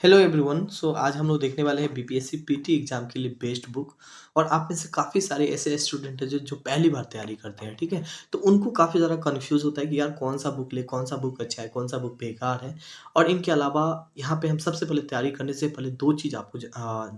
Hello everyone. आज हम लोग देखने वाले हैं बीपीएससी पीटी एग्जाम के लिए बेस्ट बुक। और आप में से काफ़ी सारे ऐसे स्टूडेंट हैं जो पहली बार तैयारी करते हैं, ठीक है। तो उनको काफ़ी ज़्यादा कंफ्यूज होता है कि यार कौन सा बुक ले, कौन सा बुक अच्छा है, कौन सा बुक बेकार है। और इनके अलावा यहाँ पे हम सबसे पहले तैयारी करने से पहले दो चीज़ आपको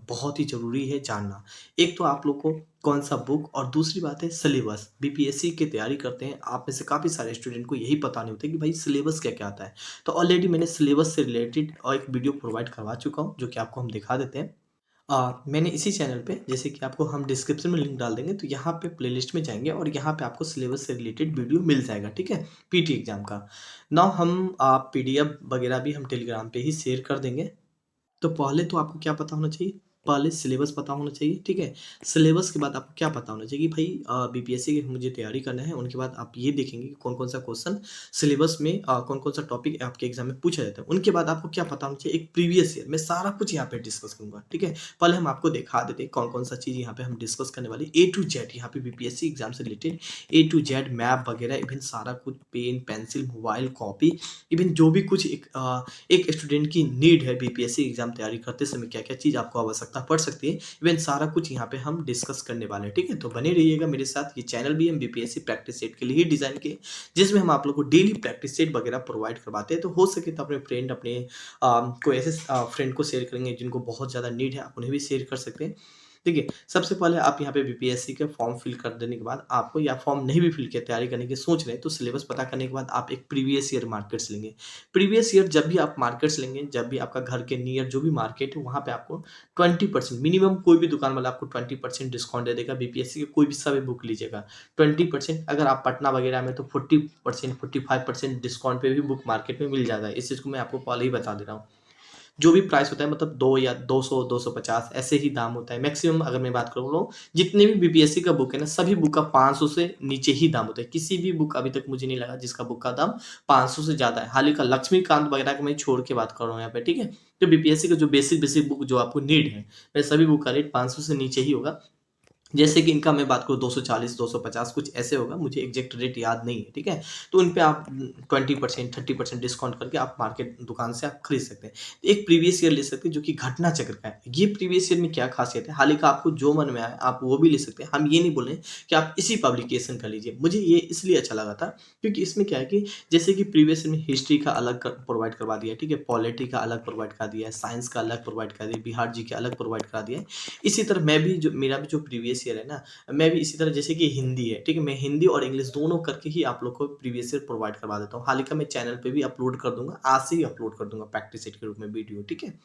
बहुत ही ज़रूरी है जानना। एक तो आप लोग को कौन सा बुक, और दूसरी बात है सिलेबस। बीपीएससी की तैयारी करते हैं आप में से काफ़ी सारे स्टूडेंट को यही पता नहीं होता कि भाई सिलेबस क्या क्या आता है। तो ऑलरेडी मैंने सिलेबस से रिलेटेड और एक वीडियो प्रोवाइड करवा चुका हूँ, जो कि आपको हम दिखा देते हैं। मैंने इसी चैनल पे, जैसे कि आपको हम डिस्क्रिप्शन में लिंक डाल देंगे, तो यहाँ पे प्लेलिस्ट में जाएँगे और यहाँ पे आपको सिलेबस से रिलेटेड वीडियो मिल जाएगा, ठीक है? पीटी एग्ज़ाम का। नाउ हम पीडीएफ वगैरह भी हम टेलीग्राम पे ही शेयर कर देंगे। तो पहले तो आपको क्या पता होना चाहिए? पहले सिलेबस पता होना चाहिए, ठीक है? सिलेबस के बाद आपको क्या पता होना चाहिए कि भई बीपीएससी की मुझे तैयारी करना है, उनके बाद आप ये देखेंगे कि कौन-कौन सा क्वेश्चन सिलेबस में कौन-कौन सा टॉपिक आपके एग्ज़ाम में पूछा जाता है। उनके बाद आपको क्या पता होना चाहिए? एक प्रीवियस ईयर, मैं सारा कुछ यहाँ पे डिस्कस करूँगा, ठीक है? पहले हम आपको दिखा देते हैं कौन-कौन सा चीज़ यहाँ पे हम डिस्कस करने वाले हैं। ए टू जेड यहाँ पे बीपीएससी एग्ज़ाम से related A to Z map वगैरह, इवन सारा कुछ pen, pencil, mobile, copy, even जो भी कुछ एक स्टूडेंट की नीड है बीपीएससी एग्जाम तैयारी करते समय, क्या-क्या चीज़ आपको आवश्यकता पड़ सकती है, इवन सारा कुछ यहाँ पे हम डिस्कस करने वाले हैं, ठीक है? तो बने रहिएगा मेरे साथ। ये चैनल भी हम बीपीएससी प्रैक्टिस सेट के लिए ही डिज़ाइन किए, जिसमें हम आप लोग को डेली प्रैक्टिस सेट वगैरह प्रोवाइड करवाते हैं। तो हो सके तो अपने फ्रेंड, अपने कोई ऐसे फ्रेंड को शेयर करेंगे जिनको बहुत ज़्यादा नीड है, आप उन्हें भी शेयर कर सकते हैं। देखिए, सबसे पहले आप यहाँ पे बीपीएससी का फॉर्म फिल कर देने के बाद आपको, या फॉर्म नहीं भी फिल किया, तैयारी करने की सोच रहे हैं, तो सिलेबस पता करने के बाद आप एक प्रीवियस ईयर मार्केट्स लेंगे। प्रीवियस ईयर जब भी आप मार्केट्स लेंगे, जब भी आपका घर के नियर जो भी मार्केट है, वहाँ पे आपको 20% मिनिमम, कोई भी दुकान वाला आपको 20% डिस्काउंट दे देगा। बीपीएससी के कोई भी सा भी बुक लीजिएगा, 20%। अगर आप पटना वगैरह में, तो 40%, 45% डिस्काउंट पे भी बुक मार्केट में मिल जाता है। इस चीज़ को मैं आपको पहले ही बता दे रहा हूँ। जो भी प्राइस होता है, मतलब 2 या 200, 250 ऐसे ही दाम होता है। मैक्सिमम अगर मैं बात करूँ, जितने भी बीपीएससी का बुक है ना, सभी बुक का 500 से नीचे ही दाम होता है। किसी भी बुक अभी तक मुझे नहीं लगा जिसका बुक का दाम 500 से ज़्यादा है। हाल ही का लक्ष्मीकांत वगैरह को मैं छोड़ के बात कर रहा हूँ यहाँ पे, ठीक है? तो बीपीएससी का जो बेसिक बुक जो आपको नीड है, वह सभी बुक का रेट 500 से नीचे ही होगा। जैसे कि इनका मैं बात करूँ, 240, 250 कुछ ऐसे होगा, मुझे एग्ज़ैक्ट रेट याद नहीं है, ठीक है? तो उन पे आप 20%, 30% डिस्काउंट करके आप मार्केट दुकान से आप खरीद सकते हैं। एक प्रीवियस ईयर ले सकते हैं, जो कि घटना चक्र का है। ये प्रीवियस ईयर में क्या ख़ासियत है, हाल ही का आपको जो मन में आए आप वो भी ले सकते हैं। हम ये नहीं बोल रहे हैं कि आप इसी पब्लिकेशन का लीजिए। मुझे ये इसलिए अच्छा लगा था, क्योंकि इसमें क्या है कि जैसे कि प्रीवियस ईयर में हिस्ट्री का अलग क प्रोवाइड करवा दिया है, ठीक है? पॉलिटी का अलग प्रोवाइड करा दिया है, साइंस का अलग प्रोवाइड करा दिया है, बिहार जी के अलग प्रोवाइड करा दिया है। इसी तरह मैं भी, जो मेरा भी जो प्रीवियस ईयर है ना, मैं भी इसी तरह, जैसे कि हिंदी है, ठीक है? मैं हिंदी और इंग्लिश दोनों करके ही आप लोग को प्रीवियस ईयर प्रोवाइड करवा देता हूँ। हाल ही का मैं चैनल पे भी अपलोड कर दूँगा, आज से ही अपलोड कर दूँगा प्रैक्टिस सेट के रूप में वीडियो, ठीक है?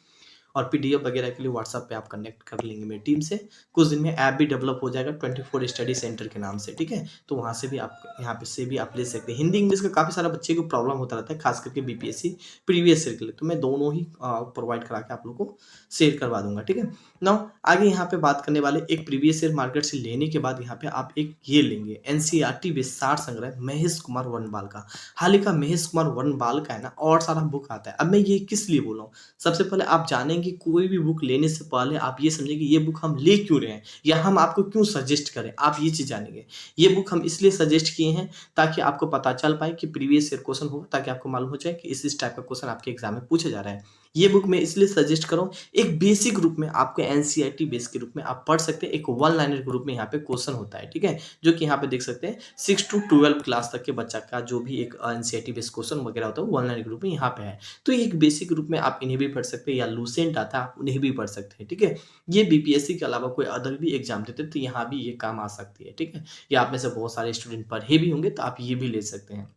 और पीडीएफ वगैरह के लिए व्हाट्सएप पे आप कनेक्ट कर लेंगे मेरी टीम से। कुछ दिन में ऐप भी डेवलप हो जाएगा 24 स्टडी सेंटर के नाम से, ठीक है? तो वहाँ से भी आप, यहाँ पे से भी आप ले सकते हैं। हिंदी, इंग्लिश का काफ़ी सारा बच्चे को प्रॉब्लम होता रहता है, खास करके बीपीएससी प्रीवियस ईयर के लिए। तो मैं दोनों ही प्रोवाइड करा के आप लोग को शेयर करवा दूँगा, ठीक है? नाउ आगे यहाँ पे बात करने वाले, एक प्रीवियस ईयर मार्केट से लेने के बाद यहाँ पे आप एक ये लेंगे, एनसीईआरटी बेस्ड सार संग्रह महेश कुमार वर्णवाल का। हाल ही का महेश कुमार वर्णवाल का है ना, और सारा बुक आता है। अब मैं ये किस लिए बोल रहा हूँ? सबसे पहले आप जानेंगे, कोई भी बुक लेने से पहले आप ये समझें कि ये बुक हम ले क्यों रहे हैं, या हम आपको क्यों सजेस्ट करें, आप ये चीज़ जानेंगे। ये बुक हम इसलिए सजेस्ट किए हैं, ताकि आपको पता चल पाए कि प्रीवियस ईयर क्वेश्चन होगा, ताकि आपको मालूम हो जाए कि इस टाइप का क्वेश्चन आपके एग्जाम में पूछा जा रहा है। ये बुक मैं इसलिए सजेस्ट कर रहा हूँ, एक बेसिक रूप में आपको एनसीईआरटी बेस के रूप में आप पढ़ सकते हैं। एक वन लाइनर के रूप में यहाँ पे क्वेश्चन होता है, ठीक है? जो कि यहाँ पे देख सकते हैं, 6 टू 12 क्लास तक के बच्चा का जो भी एक एनसीईआरटी बेस्ड क्वेश्चन वगैरह होता है, वो वन लाइनर के रूप में यहाँ पे है। तो ये एक बेसिक रूप में आप इन्हें भी पढ़ सकते हैं, या लूसेंट आता है आप उन्हें भी पढ़ सकते हैं, ठीक है? ये बीपीएससी के अलावा कोई अदर भी एग्जाम देते हैं, तो यहाँ भी ये काम आ सकती है, ठीक है? या आप में से बहुत सारे स्टूडेंट पढ़े भी होंगे, तो आप ये भी ले सकते हैं।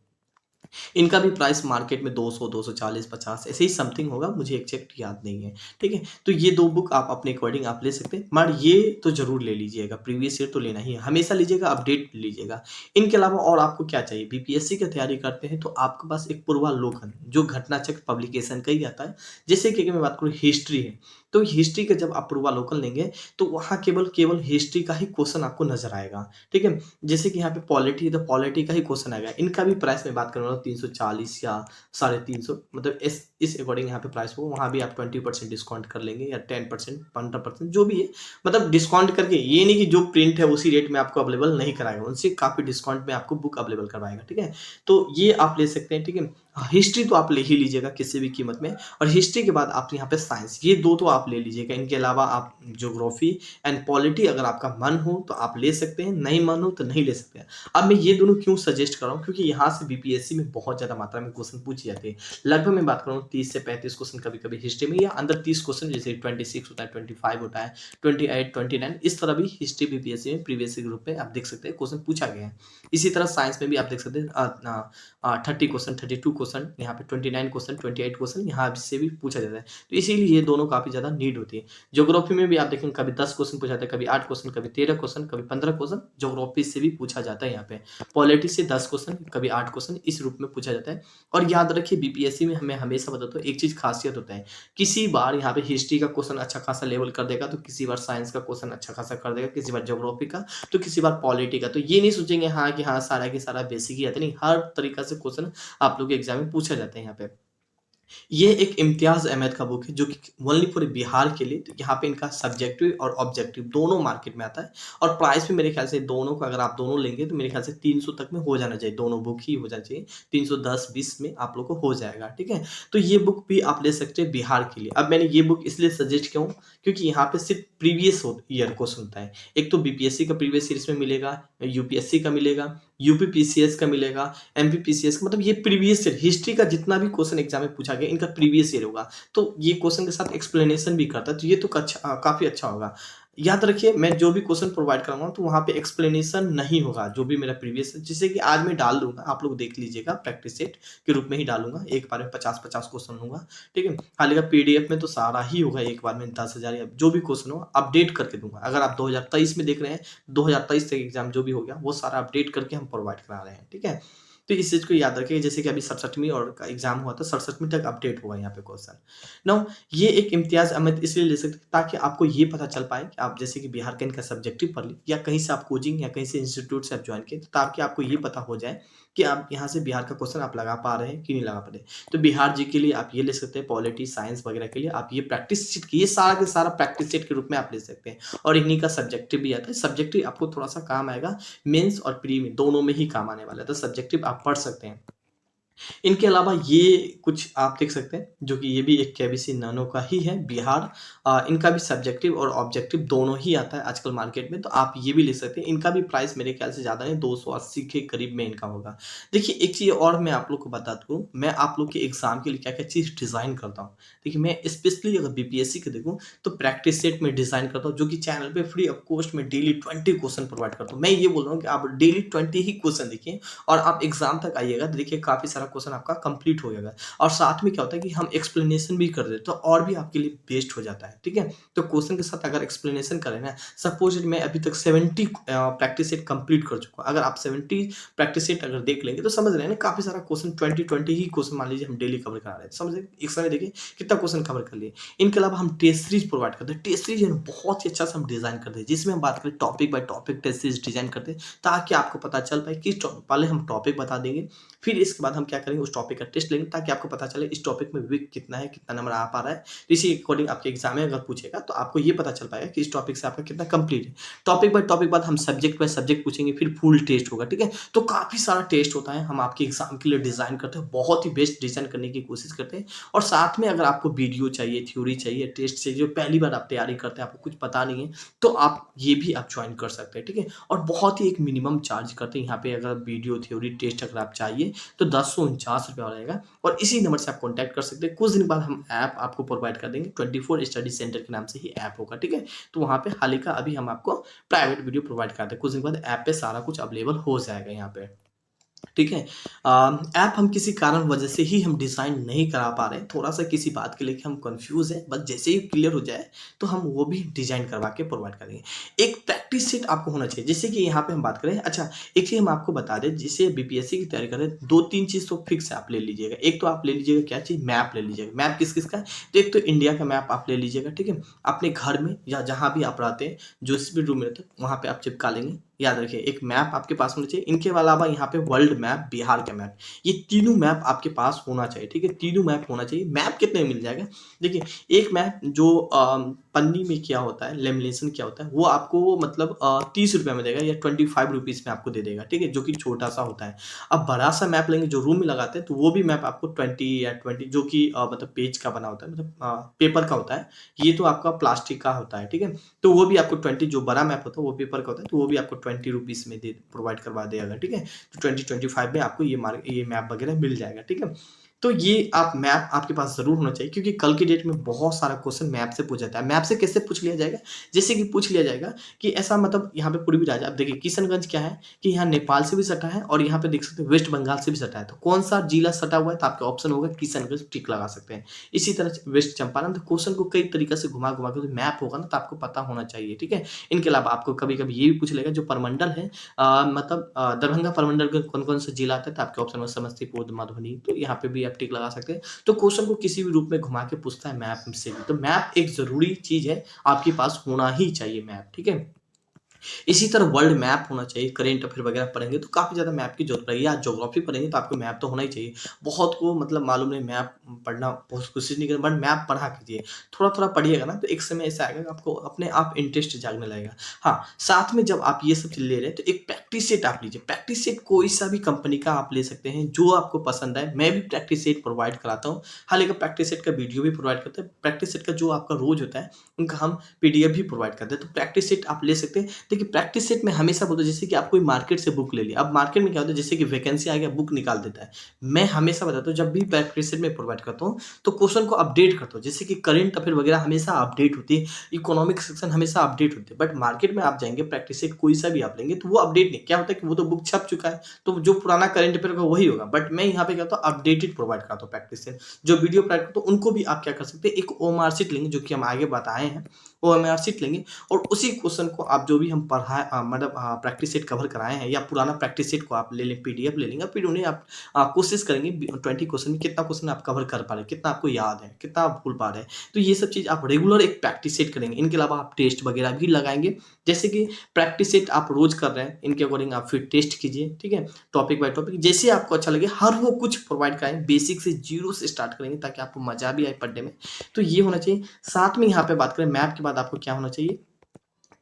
इनका भी प्राइस मार्केट में 200, 240, 50 ऐसे ही समथिंग होगा, मुझे एग्जैक्ट याद नहीं है, ठीक है? तो ये 2 बुक आप अपने अकॉर्डिंग आप ले सकते हैं, मगर ये तो ज़रूर ले लीजिएगा, प्रीवियस ईयर तो लेना ही है, हमेशा लीजिएगा, अपडेट लीजिएगा। इनके अलावा और आपको क्या चाहिए? बीपीएससी की तैयारी करते हैं, तो आपके पास एक पूर्वालोकन, जो घटनाचक्र पब्लिकेशन का ही आता है। जैसे कि अगर मैं बात करूँ, हिस्ट्री है, तो हिस्ट्री का जब आप पूर्वालोकन लेंगे, तो वहाँ केवल केवल हिस्ट्री का ही क्वेश्चन आपको नज़र आएगा, ठीक है? जैसे कि यहाँ पे पॉलिटी है, तो पॉलिटी का ही क्वेश्चन आएगा। इनका भी प्राइस मैं बात करूँगा 340 या 350, मतलब इस अकॉर्डिंग यहाँ पे प्राइस होगा। वहाँ भी आप 20% डिस्काउंट कर लेंगे, या 10%, 15% जो भी है, मतलब डिस्काउंट करके। ये नहीं कि जो प्रिंट है उसी रेट में आपको अवेलेबल नहीं कराएगा, उनसे काफ़ी डिस्काउंट में आपको बुक अवेलेबल करवाएगा, ठीक है? तो ये आप ले सकते हैं, ठीक है? हिस्ट्री तो आप ले ही लीजिएगा किसी भी कीमत में, और हिस्ट्री के बाद आप यहाँ पे साइंस, ये 2 तो आप ले लीजिएगा। इनके अलावा आप ज्योग्राफी एंड पॉलिटी अगर आपका मन हो तो आप ले सकते हैं, नहीं मन हो तो नहीं ले सकते हैं। अब मैं ये दोनों क्यों सजेस्ट कर रहा हूँ, क्योंकि यहाँ से बीपीएससी में बहुत ज़्यादा मात्रा में क्वेश्चन पूछे जाते हैं। लगभग मैं बात करूँ 30 से 35 क्वेश्चन कभी-कभी हिस्ट्री में, या अंदर 30 क्वेश्चन, जैसे 26 होता है, 25 होता है, 28, 29, इस तरह भी हिस्ट्री बीपीएससी में प्रीवियस ईयर ग्रुप में आप देख सकते हैं क्वेश्चन पूछा गया है। इसी तरह साइंस में भी आप देख सकते हैं 30 क्वेश्चन, 32 क्वेश्चन, यहाँ पे 29 क्वेश्चन, 28 क्वेश्चन यहाँ से भी पूछा जाता है। तो इसीलिए ये दोनों काफ़ी ज़्यादा नीड होती है। ज्योग्राफी में भी आप देखेंगे कभी 10 क्वेश्चन पूछा जाता है, कभी 8 क्वेश्चन, कभी 13 क्वेश्चन, कभी 15 क्वेश्चन ज्योग्राफी से भी पूछा जाता है यहाँ पे। पॉलिटी से 10 क्वेश्चन, कभी 8 क्वेश्चन, इस रूप में पूछा जाता है। और याद रखिए बीपीएससी में मैं हमेशा बताता हूँ एक चीज़ खासियत होता है, किसी बार यहाँ पे हिस्ट्री का क्वेश्चन अच्छा खासा लेवल कर देगा, तो किसी बार साइंस का क्वेश्चन अच्छा खासा कर देगा, किसी बार ज्योग्राफी का, तो किसी बार पॉलिटी का। तो ये नहीं सोचेंगे हाँ कि हाँ सारा के सारा बेसिक ही आता, नहीं, हर तरीका से क्वेश्चन आप लोग के एग्जाम में पूछा जाता है यहाँ पे। ये एक इम्तियाज़ अहमद का बुक है जो कि ओनली फॉर बिहार के लिए, तो यहाँ पे इनका सब्जेक्टिव और ऑब्जेक्टिव दोनों मार्केट में आता है, और प्राइस भी मेरे ख्याल से दोनों को अगर आप दोनों लेंगे तो मेरे ख्याल से 300 तक में हो जाना चाहिए, दोनों बुक ही हो जाना चाहिए, 310-20 में आप लोग को हो जाएगा, ठीक है। तो ये बुक भी आप ले सकते हैं बिहार के लिए। अब मैंने ये बुक इसलिए सजेस्ट क्यों, क्योंकि यहाँ पे सिर्फ प्रीवियस ईयर क्वेश्चन होता है। एक तो बीपीएससी का प्रीवियस ईयर इसमें मिलेगा, यूपीएससी का मिलेगा, यूपीपीसीएस का मिलेगा, एमपीपीसीएस का, मतलब ये प्रीवियस ईयर हिस्ट्री का जितना भी क्वेश्चन एग्जाम में पूछा गया इनका प्रीवियस ईयर होगा। तो ये क्वेश्चन के साथ एक्सप्लेनेशन भी करता है, तो ये तो काफ़ी अच्छा होगा। याद रखिए मैं जो भी क्वेश्चन प्रोवाइड कराऊँगा तो वहाँ पे एक्सप्लेनेशन नहीं होगा, जो भी मेरा प्रीवियस है, जिससे कि आज मैं डाल दूँगा, आप लोग देख लीजिएगा, प्रैक्टिस सेट के रूप में ही डालूँगा, एक बार में 50-50 क्वेश्चन लूँगा, ठीक है। हालाँकि का पीडीएफ में तो सारा ही होगा, एक बार में 10,000 या जो भी क्वेश्चन हो अपडेट करके दूँगा। अगर आप 2023 में देख रहे हैं, 2023 तक एग्जाम जो भी हो गया वो सारा अपडेट करके हम प्रोवाइड करा रहे हैं, ठीक है। तो इस चीज़ को याद रखिए, जैसे कि अभी 67वीं और का एग्जाम हुआ था, 67वीं तक अपडेट होगा यहाँ पे क्वेश्चन। नाउ ये एक इम्तियाज़ अहमद इसलिए ले सकते हैं ताकि आपको ये पता चल पाए कि आप जैसे कि बिहार का इनका सब्जेक्टिव पढ़ ली, या कहीं से आप कोचिंग या कहीं से इंस्टीट्यूट से आप ज्वाइन किए, तो ताकि आपको ये पता हो जाए कि आप यहाँ से बिहार का क्वेश्चन आप लगा पा रहे हैं कि नहीं लगा पा रहे। तो बिहार जी के लिए आप ये ले सकते हैं, पॉलिटी, साइंस वगैरह के लिए आप ये प्रैक्टिस सेट, ये सारा का सारा प्रैक्टिस सेट के रूप में आप ले सकते हैं। और इन्हीं का सब्जेक्टिव भी आता है, सब्जेक्टिव आपको थोड़ा सा काम आएगा, मेंस और प्री में दोनों में ही काम आने वाला है, तो सब्जेक्टिव आप पढ़ सकते हैं। इनके अलावा ये कुछ आप देख सकते हैं, जो कि ये भी एक केबीसी नैनो का ही है, बिहार। इनका भी सब्जेक्टिव और ऑब्जेक्टिव दोनों ही आता है आजकल मार्केट में, तो आप ये भी ले सकते हैं। इनका भी प्राइस मेरे ख्याल से ज़्यादा नहीं, 280 के करीब में इनका होगा। देखिए एक चीज़ और मैं आप लोग को बता दूँ, मैं आप लोग के एग्ज़ाम के लिए क्या-क्या चीज़ डिज़ाइन करता हूँ। देखिए मैं स्पेशली अगर बीपीएससी के देखूँ तो प्रैक्टिस सेट में डिज़ाइन करता हूँ, जो कि चैनल पे फ्री ऑफ कॉस्ट में डेली 20 क्वेश्चन प्रोवाइड करता हूँ। मैं ये बोल रहा हूँ कि आप डेली 20 ही क्वेश्चन देखिए, और आप एग्ज़ाम तक आइएगा तो देखिए काफ़ी सारा क्वेश्चन आपका कंप्लीट हो जाएगा। और साथ में क्या होता है कि हम एक्सप्लेनेशन भी कर देते हैं, तो और भी आपके लिए बेस्ट हो जाता है, ठीक है। तो क्वेश्चन के साथ अगर एक्सप्लेनेशन करें ना, सपोज मैं अभी तक 70 प्रैक्टिस सेट कंप्लीट कर चुका हूँ, अगर आप 70 प्रैक्टिस सेट अगर देख लेंगे तो समझ रहे हैं ना, काफ़ी सारा क्वेश्चन 20 ही क्वेश्चन मान लीजिए हम डेली कवर करा रहे हैं, समझ रहे हैं? एक समय देखिए कितना क्वेश्चन कवर कर लिए। इनके अलावा हम टेस्ट सीरीज प्रोवाइड करते हैं, टेस्ट सीरीज बहुत ही अच्छा से हम डिज़ाइन करते हैं, जिसमें हम बात करें topic by topic test series design करते हैं, ताकि आपको पता चल पाए कि पहले हम टॉपिक बता देंगे, फिर इसके बाद हम क्या करेंगे, उस टॉपिक का टेस्ट लेंगे, ताकि आपको पता चले इस टॉपिक में वीक कितना है, कितना नंबर आ पा रहा है। तो इसी अकॉर्डिंग आपके एग्जाम में अगर पूछेगा तो आपको ये पता चल पाएगा कि इस टॉपिक से आपका कितना कंप्लीट है। टॉपिक बाय टॉपिक बाद हम सब्जेक्ट बाय सब्जेक्ट पूछेंगे, फिर फुल टेस्ट होगा, ठीक है। तो काफ़ी सारा टेस्ट होता है, हम आपके एग्जाम के लिए डिज़ाइन करते हैं, बहुत ही बेस्ट डिज़ाइन करने की कोशिश करते हैं। और साथ में अगर आपको वीडियो चाहिए, थ्योरी चाहिए, टेस्ट चाहिए, जो पहली बार आप तैयारी करते हैं, आपको कुछ पता नहीं है, तो आप ये भी आप ज्वाइन कर सकते हैं, ठीक है। और बहुत ही एक मिनिमम चार्ज करते हैं यहाँ पे, अगर वीडियो, थ्योरी, टेस्ट अगर आप चाहिए तो 1049 रुपये रहेगा, और इसी नंबर से आप कॉन्टैक्ट कर सकते हैं। कुछ दिन बाद हम ऐप आपको प्रोवाइड कर देंगे, 24 स्टडी सेंटर के नाम से ही ऐप होगा, ठीक है। तो वहाँ पे हाल ही का अभी हम आपको प्राइवेट वीडियो प्रोवाइड करते हैं, कुछ दिन बाद ऐप पे सारा कुछ अवेलेबल हो जाएगा यहाँ पे, ठीक है। ऐप हम किसी कारण वजह से ही हम डिज़ाइन नहीं करा पा रहे हैं, थोड़ा-सा किसी बात के लेके हम कन्फ्यूज़ हैं, बस जैसे ही क्लियर हो जाए, तो हम वो भी डिज़ाइन करवा के प्रोवाइड करेंगे। एक प्रैक्टिस सेट आपको होना चाहिए, जैसे कि यहाँ पे हम बात करें, अच्छा एक चीज़ हम आपको बता दें, जैसे बीपीएससी की तैयारी कर रहे हैं, 2-3 चीज़ तो फिक्स है, आप ले लीजिएगा। एक तो आप ले लीजिएगा क्या चीज़, मैप ले लीजिएगा। मैप किस-किस का है? तो एक तो इंडिया का मैप आप ले लीजिएगा, ठीक है। अपने घर में या जहाँ भी आप रहते हैं, जिस भी रूम में रहते हैं, वहाँ पे आप चिपका लेंगे। याद रखिए एक मैप आपके पास होना चाहिए। इनके अलावा यहाँ पे वर्ल्ड मैप, बिहार का मैप, ये तीनों मैप आपके पास होना चाहिए, ठीक है? तीनों मैप होना चाहिए। मैप कितने में मिल जाएगा? देखिए एक मैप जो पन्नी में किया होता है, लेमिनेशन किया होता है, वो आपको मतलब 30 रुपये में देगा या 25 रुपीज़ में आपको दे देगा, ठीक है? जो कि छोटा-सा होता है। अब बड़ा-सा मैप लेंगे जो रूम में लगाते हैं, तो वो भी मैप आपको 20 या 20 जो कि मतलब पेज का बना होता है, मतलब पेपर का होता है। ये तो आपका प्लास्टिक का होता है, ठीक है? तो वो भी आपको 20 जो बड़ा मैप होता है वो पेपर का होता है, तो वो भी आपको 20 रुपीज़ में दे प्रोवाइड करवा देगा, ठीक है? तो 20-25 में आपको ये मैप वगैरह मिल जाएगा, ठीक है? तो ये आप मैप आपके पास ज़रूर होना चाहिए क्योंकि कल की डेट में बहुत सारा क्वेश्चन मैप से पूछा जाता है। मैप से कैसे पूछ लिया जाएगा? जैसे कि पूछ लिया जाएगा कि ऐसा मतलब यहाँ पे पूर्वी राज्य, अब देखिए किशनगंज क्या है कि यहाँ नेपाल से भी सटा है और यहाँ पे देख सकते हैं वेस्ट बंगाल से भी सटा है। तो कौन-सा जिला सटा हुआ है? तो आपका ऑप्शन होगा किशनगंज, टिक लगा सकते हैं। इसी तरह से वेस्ट चंपारण, तो क्वेश्चन को कई तरीके से घुमा-घुमा के मैप होगा ना तो आपको पता होना चाहिए, ठीक है? इनके अलावा आपको कभी-कभी ये भी पूछ लेगा जो प्रमंडल है मतलब दरभंगा प्रमंडल के कौन-कौन से जिला आता है? तो आपके ऑप्शन में समस्तीपुर, मधुबनी, तो यहाँ पे भी आप टिक लगा सकते हैं। तो क्वेश्चन को किसी भी रूप में घुमा के पूछता है मैप से भी। तो मैप एक ज़रूरी चीज़ है, आपके पास होना ही चाहिए मैप, ठीक है? इसी तरह वर्ल्ड मैप होना चाहिए, करेंट अफेयर वगैरह पढ़ेंगे तो काफ़ी ज़्यादा मैप की ज़रूरत पड़ेगी, या ज्योग्राफी पढ़ेंगे तो आपको मैप तो होना ही चाहिए। बहुत को मतलब मालूम नहीं मैप पढ़ना, बहुत कोशिश नहीं करें बट मैप पढ़ा कीजिए। थोड़ा-थोड़ा पढ़िएगा ना तो एक समय ऐसा आएगा कि आपको अपने आप इंटरेस्ट जागने लगेगा। हाँ, साथ में जब आप ये सब चीज़ ले रहे हैं तो एक प्रैक्टिस सेट आप लीजिए। प्रैक्टिस सेट कोई सा भी कंपनी का आप ले सकते हैं, जो आपको पसंद आए। मैं भी प्रैक्टिस सेट प्रोवाइड कराता हूँ। हालाँकि प्रैक्टिस सेट का वीडियो भी प्रोवाइड करते हैं। प्रैक्टिस सेट का जो आपका रोज़ होता है, उनका हम पीडीएफ भी प्रोवाइड करते हैं। तो प्रैक्टिस सेट आप ले सकते हैं। देखिए प्रैक्टिस सेट में हमेशा बोलता हूँ जैसे कि आप कोई मार्केट से बुक ले लिया। अब मार्केट में क्या होता है जैसे कि वैकेंसी आ गया बुक निकाल देता है। मैं हमेशा बताता हूँ जब भी प्रैक्टिस सेट में प्रोवाइड करता हूँ तो क्वेश्चन को अपडेट करता हूँ। जैसे कि करंट अफेयर वगैरह हमेशा अपडेट होती है, इकोनॉमिक सेक्शन हमेशा अपडेट होते हैं। बट मार्केट में आप जाएँगे प्रैक्टिस सेट कोई सा भी आप लेंगे तो वो अपडेट नहीं, क्या होता है कि वो तो बुक छप चुका है, तो जो पुराना करंट अफेयर होगा वही होगा। बट मैं यहाँ पे क्या होता हूँ अपडेटेड प्रोवाइड कराता हूँ प्रैक्टिस सेट। जो वीडियो प्रोवाइड करता हूँ उनको भी आप क्या कर सकते हैं, एक ओएमआर शीट लेंगे जो कि हम आगे बताए हैं, ओएमआर शीट लेंगे और उसी क्वेश्चन को आप जो भी हम पढ़ाए मतलब प्रैक्टिस सेट कवर कराए हैं या पुराना प्रैक्टिस सेट को आप ले लें, पीडीएफ ले लेंगे, फिर उन्हें आप कोशिश करेंगे 20 क्वेश्चन में कितना क्वेश्चन आप कवर कर पा रहे हैं, कितना आपको याद है, कितना आप भूल पा रहे हैं। तो ये सब चीज़ आप रेगुलर एक प्रैक्टिस सेट करेंगे। इनके अलावा आप टेस्ट वगैरह भी लगाएँगे। जैसे कि प्रैक्टिस सेट आप रोज़ कर रहे हैं, इनके अकॉर्डिंग आप फिर टेस्ट कीजिए, ठीक है? टॉपिक बाय टॉपिक जैसे आपको अच्छा लगे हर वो कुछ प्रोवाइड कराएँ, बेसिक से ज़ीरो से स्टार्ट करेंगे ताकि आपको मज़ा भी आए पढ़ने में। तो ये होना चाहिए। साथ में यहाँ पे बात करें मैप के बाद आपको क्या होना चाहिए?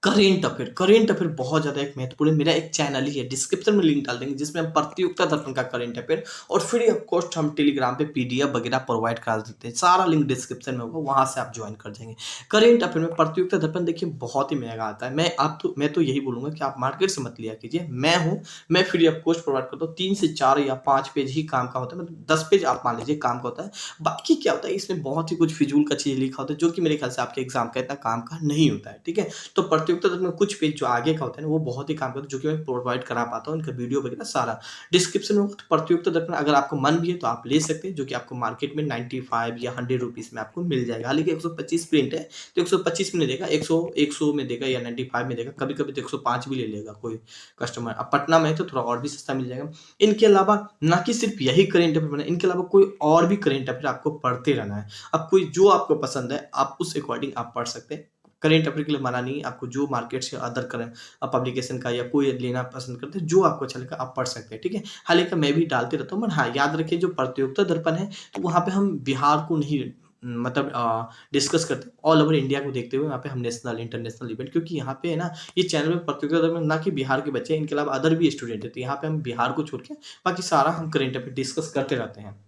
करेंट अफेयर बहुत ज़्यादा एक महत्वपूर्ण है। मेरा एक चैनल ही है, डिस्क्रिप्शन में लिंक डाल देंगे जिसमें हम प्रतियोगिता दर्पण का करेंट अफेयर और फ्री ऑफ कॉस्ट हम टेलीग्राम पे पीडीएफ वगैरह प्रोवाइड करा देते हैं। सारा लिंक डिस्क्रिप्शन में होगा, वहाँ से आप ज्वाइन कर जाएँगे। करेंट अफेयर में प्रतियोगिता दर्पण देखिए बहुत ही महँगा आता है। मैं तो यही बोलूँगा कि आप मार्केट से मत लिया कीजिए। मैं फ्री ऑफ कॉस्ट प्रोवाइड करता हूँ। 3 से 4 या 5 पेज ही काम का होता है, मतलब 10 पेज आप मान लीजिए काम का होता है। बाकी क्या होता है इसमें बहुत ही कुछ फिजूल का चीज़ लिखा होता है जो कि मेरे ख्याल से आपके एग्ज़ाम का इतना काम का नहीं होता है, ठीक है? तो प्रतियोगिता में कुछ पेज जो आगे का होता है ना वो बहुत ही काम करता है जो कि मैं प्रोवाइड करा पाता हूँ, इनका वीडियो वगैरह सारा डिस्क्रिप्शन में होगा। तो प्रतियोगिता दर्पण अगर आपको मन भी है तो आप ले सकते हैं, जो कि आपको मार्केट में 95 या 100 रुपीज़ में आपको मिल जाएगा। हालाँकि 125 प्रिंट है तो 125 में नहीं देगा, 100 में देगा या 95 में देगा, कभी-कभी तो 105 भी ले लेगा कोई कस्टमर। अब पटना में है तो थोड़ा और भी सस्ता मिल जाएगा। इनके अलावा ना कि सिर्फ यही करंट अफेयर पढ़ना है, इनके अलावा कोई और भी करंट अफेयर आपको पढ़ते रहना है। अब कोई जो आपको पसंद है आप उस अकॉर्डिंग आप पढ़ सकते हैं। करेंट अफेयर के लिए मना नहीं है, आपको जो मार्केट से अदर करें पब्लिकेशन का या कोई लेना पसंद करते हैं, जो आपको अच्छा लगेगा आप पढ़ सकते हैं, ठीक है? हालाँकि मैं भी डालते रहता हूँ, बट हाँ, याद रखिए जो प्रतियोगिता दर्पण है, तो वहाँ पे हम बिहार को नहीं मतलब डिस्कस करते हैं, ऑल ओवर इंडिया को देखते हुए वहाँ पे हम नेशनल, इंटरनेशनल इवेंट, क्योंकि यहाँ पे है ना, ये चैनल में प्रतियोगिता दर्पण ना कि बिहार के बच्चे हैं, इनके अलावा अदर भी स्टूडेंट हैं, तो यहाँ पे हम बिहार को छोड़ के बाकी सारा हम करेंट अफेयर डिस्कस करते रहते हैं।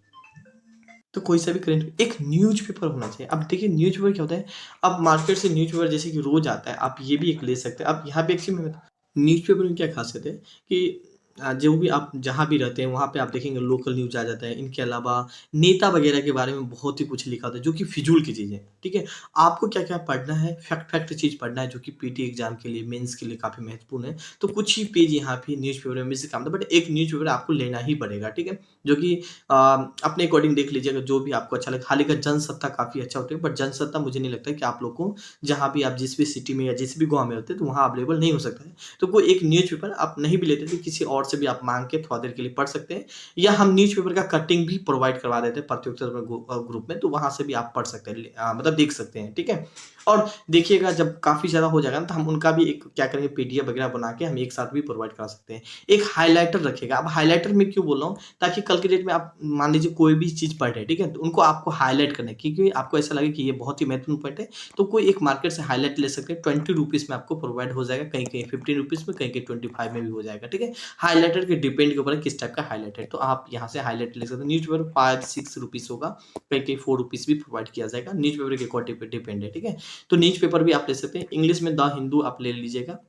तो कोई सा भी करंट एक न्यूज़पेपर होना चाहिए। अब देखिए न्यूज़पेपर क्या होता है, अब मार्केट से न्यूज़पेपर जैसे कि रोज़ आता है, आप ये भी एक ले सकते हैं। अब यहाँ पे एक्चुअली मैं न्यूज़पेपर में क्या ख़ासियत है कि जो भी आप जहाँ भी रहते हैं वहाँ पे आप देखेंगे लोकल न्यूज़ आ जाता है। इनके अलावा नेता वगैरह के बारे में बहुत ही कुछ लिखा होता है जो कि फ़िज़ूल की चीज़ें हैं, ठीक है? आपको क्या-क्या पढ़ना है, फैक्ट चीज़ पढ़ना है जो कि पीटी एग्ज़ाम के लिए, मेंस के लिए काफ़ी महत्वपूर्ण है। तो कुछ ही पेज यहाँ पे न्यूज़पेपर में मिल से काम था, बट एक न्यूज़पेपर आपको लेना ही पड़ेगा, ठीक है? जो कि अपने अकॉर्डिंग देख लीजिएगा जो भी आपको अच्छा लगे। हाल ही का जनसत्ता काफ़ी अच्छा होता है, बट जनसत्ता मुझे नहीं लगता है कि आप लोग को जहाँ भी आप जिस भी सिटी में या जिस भी गाँव में होते हैं तो वहाँ अवेलेबल नहीं हो सकता है। तो कोई एक न्यूज़पेपर आप नहीं भी लेते तो किसी और से भी आप माँग के थोड़ा देर के लिए पढ़ सकते हैं, या हम न्यूज़पेपर का कटिंग भी प्रोवाइड करवा देते हैं प्रतियोगिता ग्रुप में, तो वहाँ से भी आप पढ़ सकते हैं, मतलब देख सकते हैं, ठीक है? और देखिएगा जब काफ़ी ज़्यादा हो जाएगा ना तो हम उनका भी एक क्या करेंगे पीडीएफ वगैरह बना के हम एक साथ भी प्रोवाइड करा सकते हैं। एक हाइलाइटर रखिएगा। अब हाइलाइटर मैं क्यों बोल रहा हूँ, ताकि कल के डेट में आप मान लीजिए कोई भी चीज़ पढ़ रहे हैं, ठीक है? तो उनको आपको हाइलाइट करना है, क्योंकि आपको ऐसा लगे कि ये बहुत ही महत्वपूर्ण पॉइंट है, तो कोई एक मार्केट से हाइलाइट ले सकते हैं, ₹20 में आपको प्रोवाइड हो जाएगा, कहीं-कहीं ₹15 में, कहीं-कहीं 25 में भी हो जाएगा, ठीक है? हाइलाइटर के डिपेंड के ऊपर है किस टाइप का हाइलाइटर है, तो आप यहाँ से हाइलाइट ले सकते हैं। न्यूज़पेपर ₹5-6 होगा, कहीं-कहीं ₹4 भी प्रोवाइड किया जाएगा, न्यूज़पेपर के अकॉर्डिंग पे डिपेंड है, ठीक है? तो न्यूज़पेपर भी आप ले सकते हैं। इंग्लिश में द हिंदू आप ले लीजिएगा,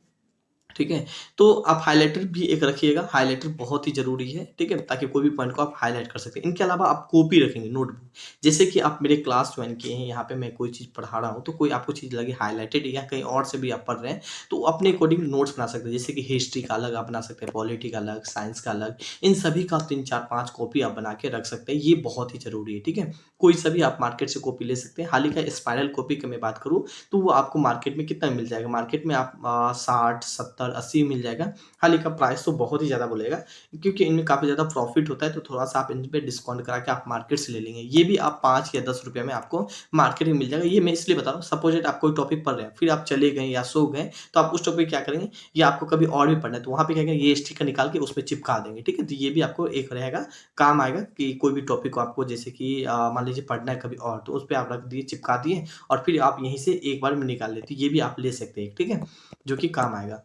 ठीक है? तो आप हाइलाइटर भी एक रखिएगा, हाइलाइटर बहुत ही ज़रूरी है, ठीक है? ताकि कोई भी पॉइंट को आप हाइलाइट कर सकें। इनके अलावा आप कॉपी रखेंगे, नोटबुक। जैसे कि आप मेरे क्लास जॉइन किए हैं, यहाँ पे मैं कोई चीज़ पढ़ा रहा हूँ, तो कोई आपको चीज़ लगी हाइलाइटेड या कहीं और से भी आप पढ़ रहे हैं, तो अपने अकॉर्डिंग नोट्स बना सकते हैं। जैसे कि हिस्ट्री का अलग आप बना सकते हैं, पॉलिटी का अलग, साइंस का अलग, इन सभी का 3, 4, 5 कॉपी आप बना के रख सकते हैं। ये बहुत ही ज़रूरी है, ठीक है? कोई सा भी आप मार्केट से कॉपी ले सकते हैं। हाल ही का स्पाइरल कॉपी की मैं बात करूँ, तो वो आपको मार्केट में कितना मिल जाएगा? मार्केट में आप 60, 70, 80 मिल जाएगा। हाल ही का प्राइस तो बहुत ही ज़्यादा बोलेगा, क्योंकि इनमें काफ़ी ज़्यादा प्रॉफ़िट होता है, तो थोड़ा-सा आप इन पे डिस्काउंट करा के आप मार्केट से ले लेंगे। ये भी आप 5 या ₹10 में आपको मार्केट में मिल जाएगा। ये मैं इसलिए बता रहा हूँ, सपोज़ दैट आप कोई टॉपिक पढ़ रहे हैं, फिर आप चले गए या सो गए, तो आप उस टॉपिक क्या करेंगे, या आपको कभी और भी पढ़ना है, तो वहाँ पे क्या करेंगे, ये स्टिकर निकाल के उसपे चिपका देंगे, ठीक है? तो ये भी आपको एक रहेगा, काम आएगा कि कोई भी टॉपिक को आपको जैसे कि मान लीजिए पढ़ना है कभी और, तो उसपे आप रख दिए, चिपका दिए और फिर आप यहीं से एक बार में निकाल लेते। ये भी आप ले सकते हैं, ठीक है? जो कि काम आएगा।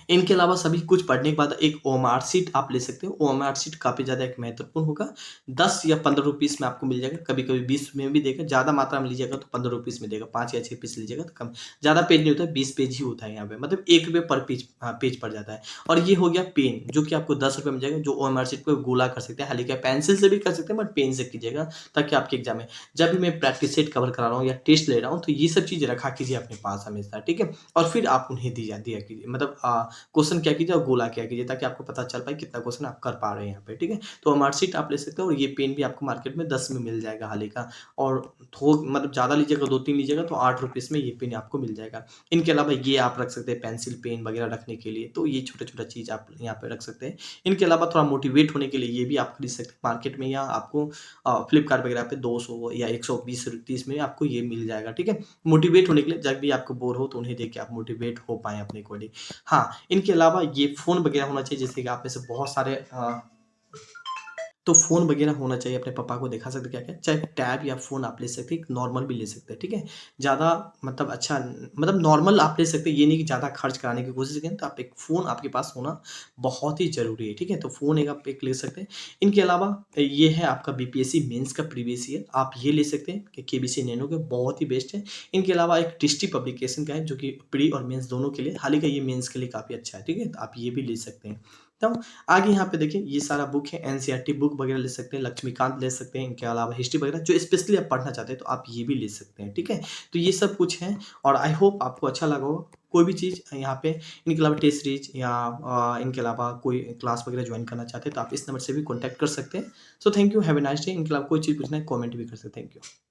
इनके अलावा सभी कुछ पढ़ने के बाद एक ओएमआर शीट आप ले सकते हो। ओएमआर शीट काफ़ी ज़्यादा एक महत्वपूर्ण होगा। 10 या ₹15 में आपको मिल जाएगा, कभी-कभी 20 में भी देगा। ज़्यादा मात्रा में लीजिएगा तो ₹15 में देगा, 5 या 6 पीस लीजिएगा तो कम, ज़्यादा पेज नहीं होता है, 20 पेज ही होता है यहाँ पे। मतलब ₹1 पर पेज, पेज पड़ जाता है। और ये हो गया पेन, जो कि आपको ₹10 में मिल जाएगा, जो ओएमआर शीट को गोला कर सकते हैं। हालाँकि आप पेंसिल से भी कर सकते हैं, बट पेन से कीजिएगा ताकि आपके एग्ज़ाम में जब भी मैं प्रैक्टिस सेट कवर करा रहा हूँ या टेस्ट ले रहा हूँ, तो ये सब चीज़ रखा कीजिए अपने पास हमेशा, ठीक है? और फिर आप उन्हें दिया कीजिए, मतलब क्वेश्चन क्या कीजिए और गोला क्या कीजिए, ताकि आपको पता चल पाए कितना क्वेश्चन आप कर पा रहे हैं यहाँ पे, ठीक है? तो मार्कशीट आप ले सकते हो, और ये पेन भी आपको मार्केट में 10 में मिल जाएगा हाल ही का, और थोक मतलब ज़्यादा लीजिएगा, 2-3 लीजिएगा तो ₹8 में ये पेन आपको मिल जाएगा। इनके अलावा ये आप रख सकते हैं पेंसिल, पेन वगैरह रखने के लिए, तो ये छोटा-छोटा चीज़ आप यहाँ पे रख सकते हैं। इनके अलावा थोड़ा मोटिवेट होने के लिए ये भी आप खरीद सकते हैं मार्केट में, या आपको फ्लिपकार्ट वगैरह पे 200 या 120-30 में आपको ये मिल जाएगा, ठीक है? मोटिवेट होने के लिए, जब भी आपको बोर हो तो उन्हें देख के आप मोटिवेट हो पाएँ अपने अकॉर्डिंग। हाँ, इनके अलावा ये फ़ोन वगैरह होना चाहिए, जैसे कि आप में से बहुत सारे तो फ़ोन वगैरह होना चाहिए, अपने पापा को दिखा सकते हैं क्या-क्या, चाहे टैब या फ़ोन आप ले सकते हैं, नॉर्मल भी ले सकते हैं, ठीक है? ज़्यादा मतलब अच्छा, मतलब नॉर्मल आप ले सकते हैं, ये नहीं कि ज़्यादा खर्च कराने की कोशिश करें, तो आप एक फ़ोन आपके पास होना बहुत ही ज़रूरी है, ठीक है? तो फ़ोन एक आप एक ले सकते हैं। इनके अलावा ये है आपका बीपीएससी मेंस का प्रीवियस ईयर, आप ये ले सकते हैं कि केबीसी नैनो का बहुत ही बेस्ट है। इनके अलावा एक दृष्टि पब्लिकेशन का है, जो कि प्री और मेंस दोनों के लिए, हाल ही का ये मेंस के लिए काफ़ी अच्छा है, ठीक है? तो आप ये भी ले सकते हैं। तो आगे यहाँ पे देखिए ये सारा बुक है, एनसीईआरटी बुक वगैरह ले सकते हैं, लक्ष्मीकांत ले सकते हैं, इनके अलावा हिस्ट्री वगैरह जो स्पेशली आप पढ़ना चाहते हैं तो आप ये भी ले सकते हैं, ठीक है? तो ये सब कुछ है, और आई होप आपको अच्छा लगा होगा। कोई भी चीज़ यहाँ पे, इनके अलावा टेस्ट सीरीज या इनके अलावा कोई क्लास वगैरह जॉइन करना चाहते हैं तो आप इस नंबर से भी कॉन्टैक्ट कर सकते हैं। So thank you, have a nice day. इनके अलावा कोई चीज़ पूछना है कमेंट भी कर सकते हैं। Thank you.